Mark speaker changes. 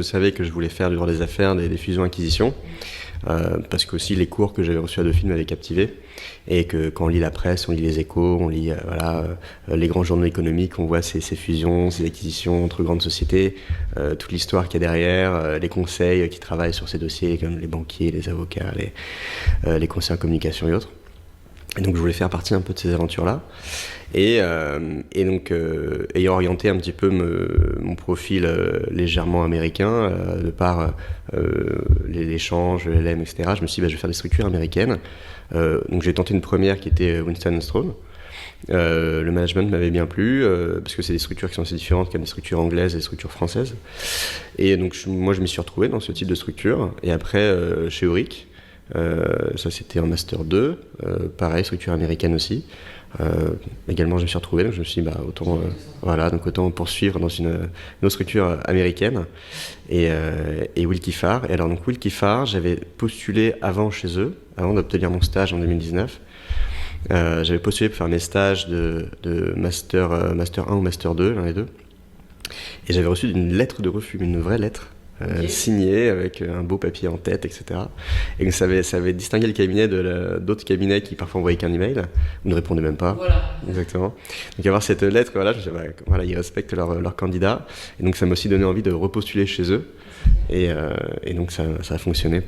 Speaker 1: Je savais que je voulais faire du droit des affaires, des fusions-acquisitions, parce que aussi les cours que j'avais reçus à Dauphine m'avaient captivé, et que quand on lit la presse, on lit les Échos, on lit les grands journaux économiques, on voit ces fusions, ces acquisitions entre grandes sociétés, toute l'histoire qu'il y a derrière, les conseils qui travaillent sur ces dossiers, comme les banquiers, les avocats, les conseillers en communication et autres. Et donc je voulais faire partie un peu de ces aventures-là. Et donc, ayant orienté un petit peu mon profil légèrement américain, de par l'échange, l'ELM, etc., je me suis dit, je vais faire des structures américaines. Donc j'ai tenté une première qui était Winston & Strawn. Le management m'avait bien plu, parce que c'est des structures qui sont assez différentes comme des structures anglaises et des structures françaises. Et donc moi je m'y suis retrouvé dans ce type de structure. Et après, chez Auric, ça c'était en Master 2, pareil, structure américaine aussi. Également je me suis retrouvé, donc je me suis dit autant poursuivre dans une autre structure américaine. Et Willkie Farr. Et alors donc Willkie Farr, j'avais postulé avant chez eux, avant d'obtenir mon stage en 2019. J'avais postulé pour faire mes stages de master 1 ou master 2, l'un des deux. Et j'avais reçu une lettre de refus, une vraie lettre. Signé avec un beau papier en tête, etc. Et donc ça avait distingué le cabinet d'autres cabinets qui parfois envoyaient qu'un email ou ne répondaient même pas.
Speaker 2: Voilà.
Speaker 1: Exactement. Donc avoir cette lettre, je me suis dit, ils respectent leur candidat. Et donc ça m'a aussi donné envie de repostuler chez eux. Et donc ça a fonctionné